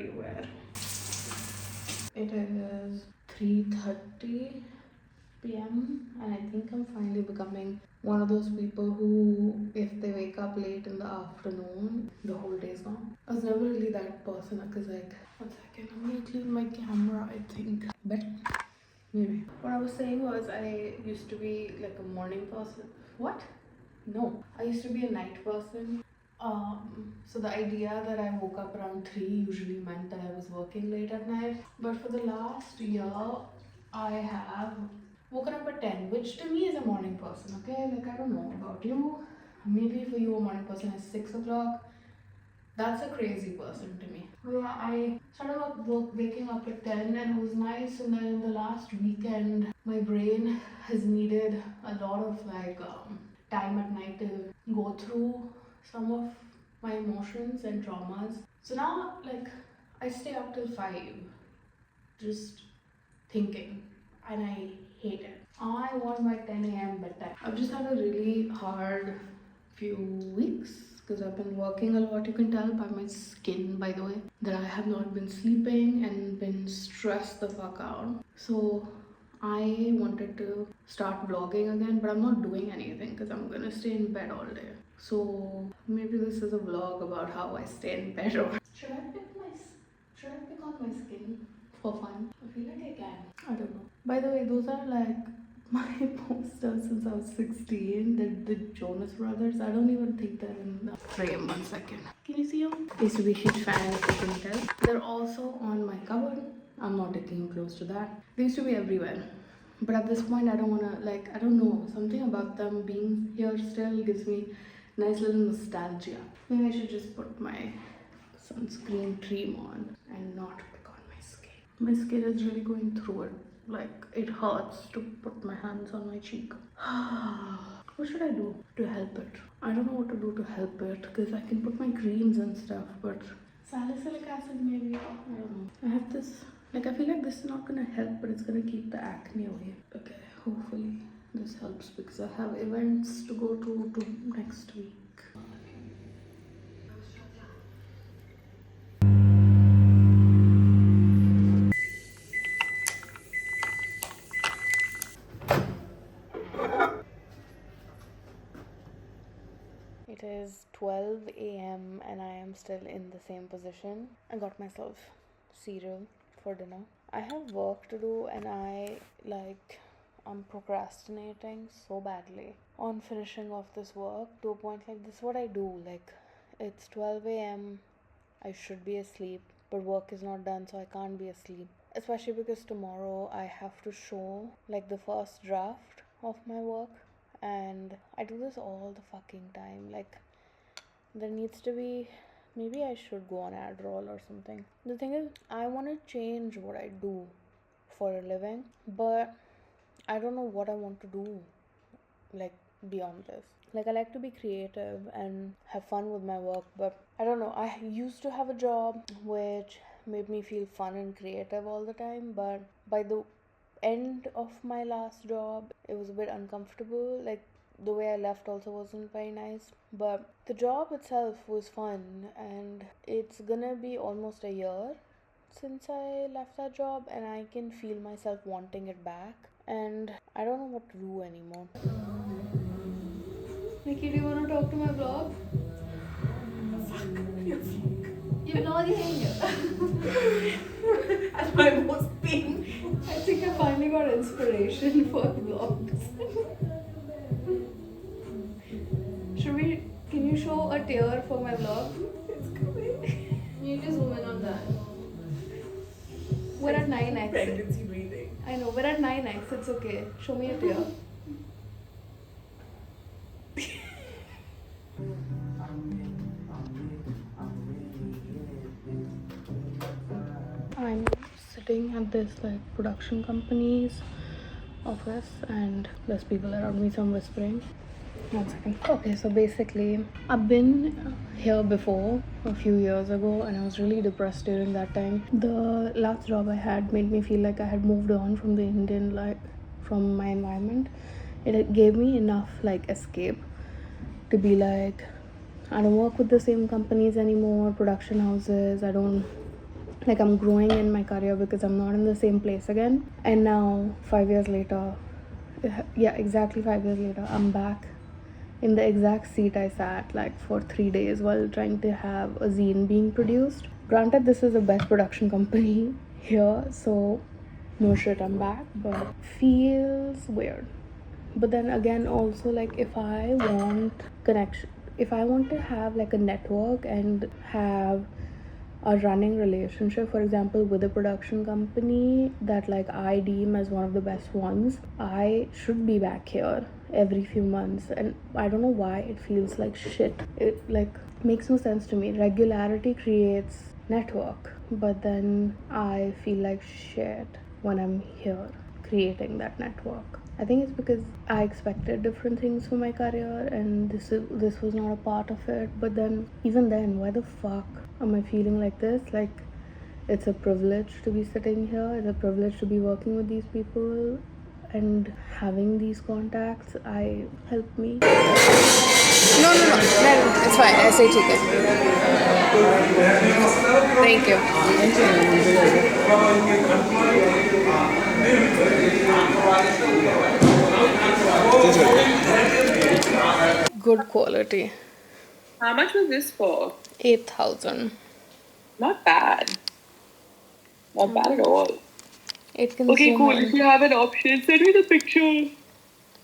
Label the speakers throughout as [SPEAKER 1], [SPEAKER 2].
[SPEAKER 1] everywhere. It is 3:30 p.m. and I think I'm finally becoming one of those people who, if they wake up late in the afternoon, the whole day's gone. I was never really that person because, like, 1 second, I'm gonna clean my camera, I think. But maybe. What I was saying was, I used to be like a morning person. What? No, I used to be a night person. So the idea that I woke up around 3 usually meant that I was working late at night. But for the last year, I have woken up at 10, which to me is a morning person, okay? Like, I don't know about you. Maybe for you, a morning person is 6 o'clock. That's a crazy person to me. But yeah, I started waking up at 10 and it was nice. And then in the last weekend, my brain has needed a lot of like time at night to go through some of my emotions and traumas. So now, like, I stay up till 5 just thinking, and I hate it. I want my 10 a.m. bedtime. I've just had a really hard few weeks because I've been working a lot. You can tell by my skin, by the way, that I have not been sleeping and been stressed the fuck out. So I wanted to start vlogging again, but I'm not doing anything because I'm gonna stay in bed all day. So maybe this is a vlog about how I stay in bed. Or should I pick on my skin for fun? I feel like I can. I don't know. By the way, those are like my posters since I was 16. The Jonas Brothers. I don't even think they're in the frame. 1 second. Can you see them? I used to be a huge fan, if you can tell. They're also on my cupboard. I'm not taking close to that. They used to be everywhere. But at this point, I don't want to, like, I don't know. Something about them being here still gives me nice little nostalgia. Maybe I should just put my sunscreen cream on and not pick on my skin. My skin is really going through it. Like, it hurts to put my hands on my cheek. What should I do to help it? I don't know what to do to help it because I can put my creams and stuff, but salicylic acid maybe. I don't know. I have this, like, I feel like this is not gonna help, but it's gonna keep the acne away. Okay, hopefully this helps because I have events to go to next week. It is 12 a.m. and I am still in the same position. I got myself cereal for dinner. I have work to do and I'm procrastinating so badly on finishing off this work to a point like this is what I do. Like, it's 12 a.m. I should be asleep, but work is not done, so I can't be asleep. Especially because tomorrow I have to show like the first draft of my work. And I do this all the fucking time. Like, there needs to be, maybe I should go on Adderall or something. The thing is, I want to change what I do for a living, but I don't know what I want to do, like, beyond this. Like, I like to be creative and have fun with my work, but I don't know. I used to have a job which made me feel fun and creative all the time, but by the end of my last job, it was a bit uncomfortable. Like, the way I left also wasn't very nice, but the job itself was fun, and it's gonna be almost a year since I left that job, and I can feel myself wanting it back, and I don't know what to do anymore. Nikki, do you want to talk to my vlog? You're vlogging! At my most pain. I think I finally got inspiration for vlogs. Can you show a tear for my vlog? It's coming. You just zoom in on that. We're at 9x. Pregnancy breathing. I know, we're at 9x, it's okay. Show me a tear. I'm sitting at this like production company's office and there's people around me, so I'm whispering. 1 second. Okay, so basically I've been here before a few years ago and I was really depressed during that time. The last job I had made me feel like I had moved on from the Indian life, from my environment. It gave me enough like escape to be like, I don't work with the same companies anymore, production houses, I don't Like I'm growing in my career because I'm not in the same place again. And now 5 years later, yeah, exactly 5 years later, I'm back in the exact seat I sat like for 3 days while trying to have a zine being produced. Granted, this is the best production company here, so no shit, I'm back, but feels weird. But then again, also, like, if I want connection, if I want to have like a network and have a running relationship, for example, with a production company that like I deem as one of the best ones, I should be back here every few months. And I don't know why it feels like shit. It like makes no sense to me. Regularity creates network, but then I feel like shit when I'm here creating that network. I think it's because I expected different things for my career, and this was not a part of it. But then, even then, why the fuck am I feeling like this? Like, it's a privilege to be sitting here. It's a privilege to be working with these people and having these contacts. I help me. No, no, no, no, it's fine. ऐसे ही ठीक है. Thank you. Good quality.
[SPEAKER 2] How much was this for?
[SPEAKER 1] 8,000.
[SPEAKER 2] Not bad. Not bad at all.
[SPEAKER 1] It can
[SPEAKER 2] Okay,
[SPEAKER 1] zoom
[SPEAKER 2] cool.
[SPEAKER 1] in.
[SPEAKER 2] If you have an option, send me the picture.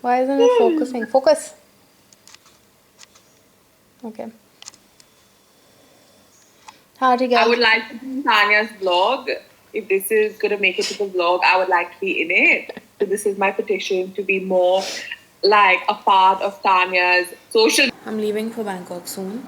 [SPEAKER 1] Why isn't it focusing? Focus. Okay. हाँ ठीक है.
[SPEAKER 2] I would like to be in Tanya's vlog. If this is going to make it to the vlog, I would like to be in it. So this is my petition to be more like a part of Tanya's social.
[SPEAKER 1] I'm leaving for Bangkok soon.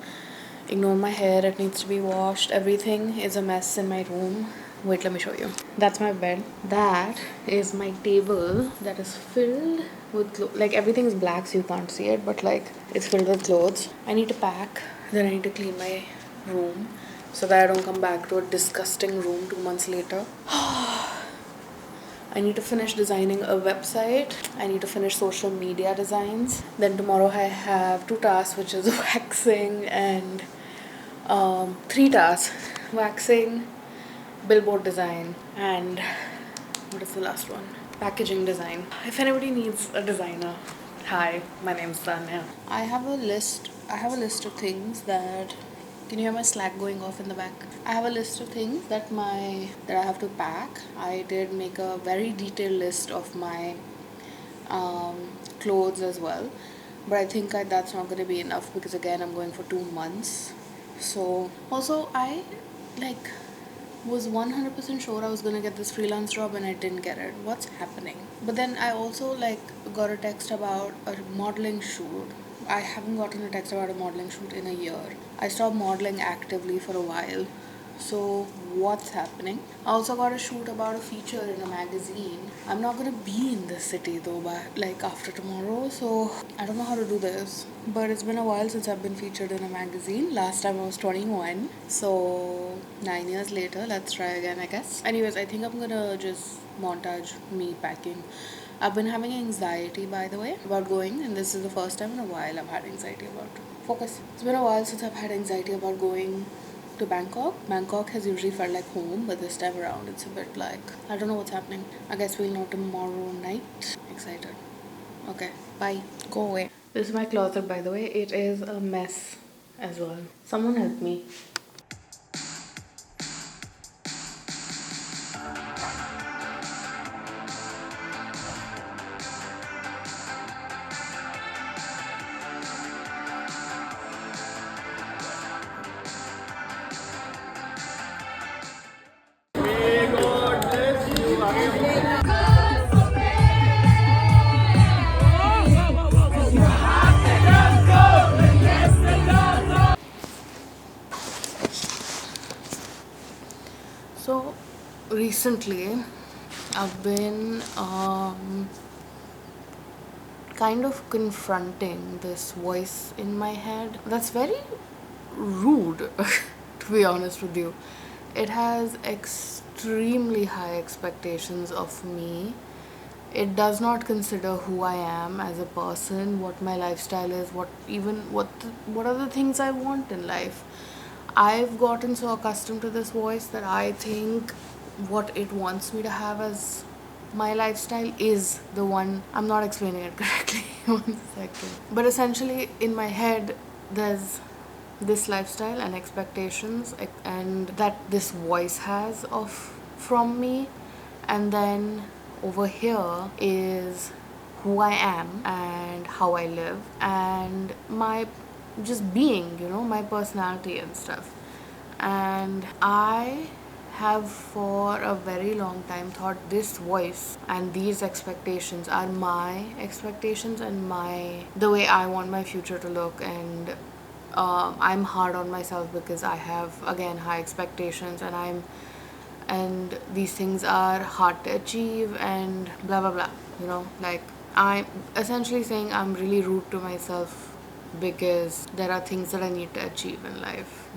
[SPEAKER 1] Ignore my hair, it needs to be washed. Everything is a mess in my room. Wait, let me show you. That's my bed. That is my table that is filled with clothes. Like everything is black so you can't see it, but like it's filled with clothes. I need to pack, then I need to clean my room so that I don't come back to a disgusting room 2 months later. I need to finish designing a website. I need to finish social media designs. Then tomorrow I have 2 tasks, which is waxing and 3 tasks. Waxing, billboard design, and what is the last one? Packaging design. If anybody needs a designer, hi, my name's Tanya. I have a list of things that, can you hear my Slack going off in the back? I have a list of things that I have to pack. I did make a very detailed list of my clothes as well, but I think that's not going to be enough because again I'm going for 2 months. So also I like was 100% sure I was gonna get this freelance job and I didn't get it. What's happening? But then I also like got a text about a modeling shoot. I haven't gotten a text about a modeling shoot in a year. I stopped modeling actively for a while. So what's happening? I also got a shoot about a feature in a magazine. I'm not gonna be in this city though, but like after tomorrow, so I don't know how to do this. But it's been a while since I've been featured in a magazine. Last time I was 21, so 9 years later, let's try again, I guess. Anyways, I think I'm gonna just montage me packing. I've been having anxiety, by the way, about going, and this is the first time in a while I've had anxiety about focus. It's been a while since I've had anxiety about going to Bangkok. Bangkok has usually felt like home, but this time around it's a bit like, I don't know what's happening. I guess we'll know tomorrow night. Excited. Okay, bye. Go away. This is my closet, by the way. It is a mess as well. Someone help me. So recently I've been kind of confronting this voice in my head that's very rude, to be honest with you. It has extremely high expectations of me. It does not consider who I am as a person, what my lifestyle is, what are the things I want in life. I've gotten so accustomed to this voice that I think what it wants me to have as my lifestyle is the one. I'm not explaining it correctly. 1 second. But essentially, in my head, there's this lifestyle and expectations and that this voice has of from me, and then over here is who I am and how I live and my just being, my personality and stuff. And I have for a very long time thought this voice and these expectations are my expectations and the way I want my future to look. And I'm hard on myself because I have again high expectations, and these things are hard to achieve and blah blah blah. Like, I'm essentially saying I'm really rude to myself because there are things that I need to achieve in life.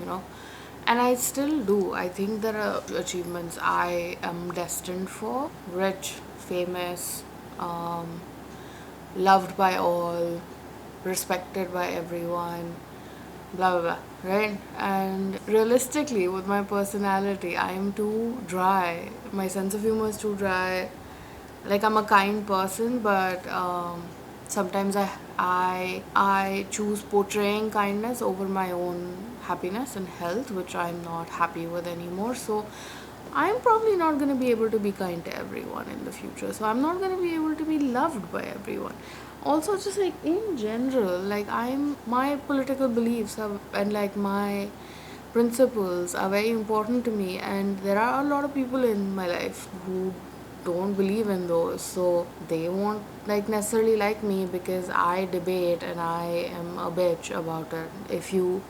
[SPEAKER 1] And I still do. I think there are achievements I am destined for: rich, famous, loved by all, respected by everyone, blah blah blah, right? And realistically, with my personality, I am too dry. My sense of humor is too dry. Like, I'm a kind person, but sometimes I choose portraying kindness over my own happiness and health, which I'm not happy with anymore. So I'm probably not going to be able to be kind to everyone in the future. So I'm not going to be able to be loved by everyone. Also, just like in general, like, my political beliefs and like my principles are very important to me, and there are a lot of people in my life who don't believe in those, so they won't like necessarily like me because I debate and I am a bitch about it. If you,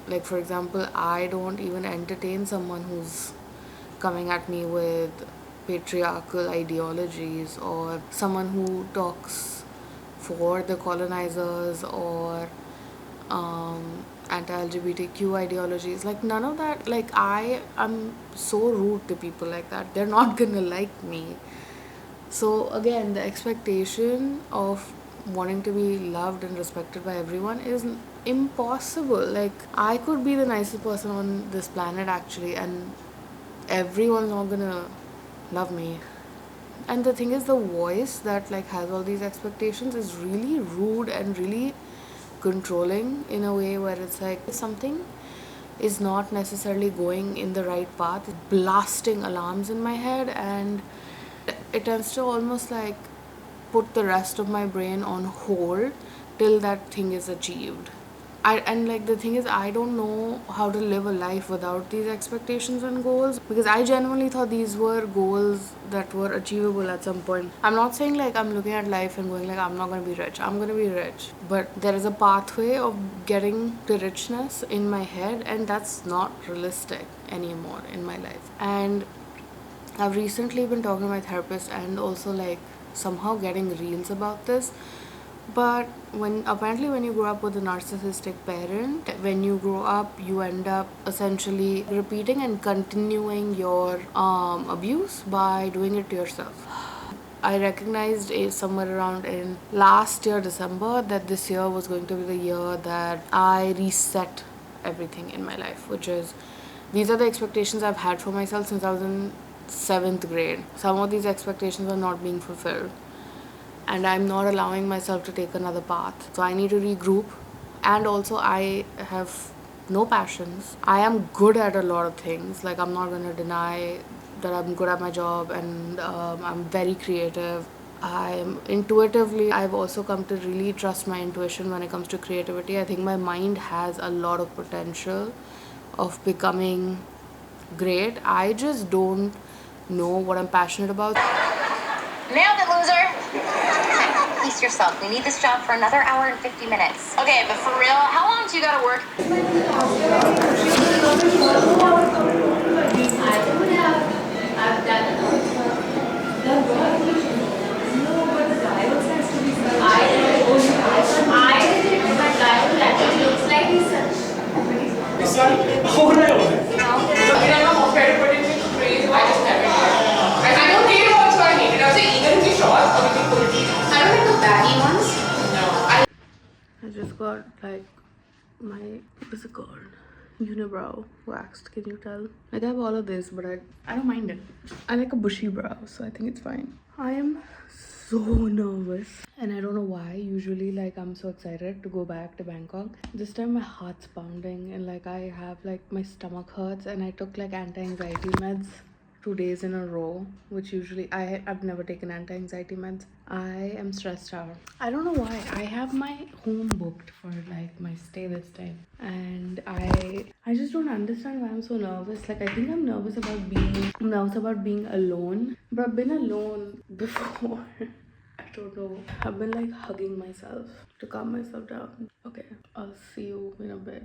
[SPEAKER 1] like, for example, I don't even entertain someone who's coming at me with patriarchal ideologies, or someone who talks for the colonizers, or anti-LGBTQ ideologies. Like, none of that. Like, I'm so rude to people like that. They're not gonna like me. So again, the expectation of wanting to be loved and respected by everyone is impossible. Like, I could be the nicest person on this planet actually, and everyone's not gonna love me. And the thing is, the voice that like has all these expectations is really rude and really controlling in a way where it's like if something is not necessarily going in the right path, it's blasting alarms in my head, and it tends to almost like put the rest of my brain on hold till that thing is achieved. And like, the thing is, I don't know how to live a life without these expectations and goals, because I genuinely thought these were goals that were achievable at some point. I'm not saying like I'm looking at life and going like I'm not going to be rich. I'm going to be rich, but there is a pathway of getting to richness in my head, and that's not realistic anymore in my life. And I've recently been talking to my therapist and also like somehow getting reels about this. But when you grow up with a narcissistic parent, when you grow up, you end up essentially repeating and continuing your abuse by doing it to yourself. I recognized somewhere around in last year December that this year was going to be the year that I reset everything in my life, which is, these are the expectations I've had for myself since I was in 7th grade. Some of these expectations are not being fulfilled, and I'm not allowing myself to take another path. So I need to regroup. And also, I have no passions. I am good at a lot of things. Like, I'm not going to deny that I'm good at my job, and I'm very creative. I've also come to really trust my intuition when it comes to creativity. I think my mind has a lot of potential of becoming great. I just don't know what I'm passionate about.
[SPEAKER 3] Nailed it, loser! Pace yourself. We need this job for another hour and 50 minutes. Okay, but for real, how long do you gotta work?
[SPEAKER 1] I just got like my, what is it called? unibrow waxed. Can you tell? Like I have all of this, but I don't mind it. I like a bushy brow, so I think it's fine. I am so nervous and I don't know why. Usually like I'm so excited to go back to Bangkok. This time my heart's pounding and like I have like my stomach hurts and I took like anti-anxiety meds 2 days in a row, which usually I've never taken anti-anxiety meds. I am stressed out. I don't know why. I have my home booked for like my stay this time, and I just don't understand why I'm so nervous. Like I think I'm nervous about being alone, but I've been alone before. I don't know. I've been like hugging myself to calm myself down. Okay, I'll see you in a bit.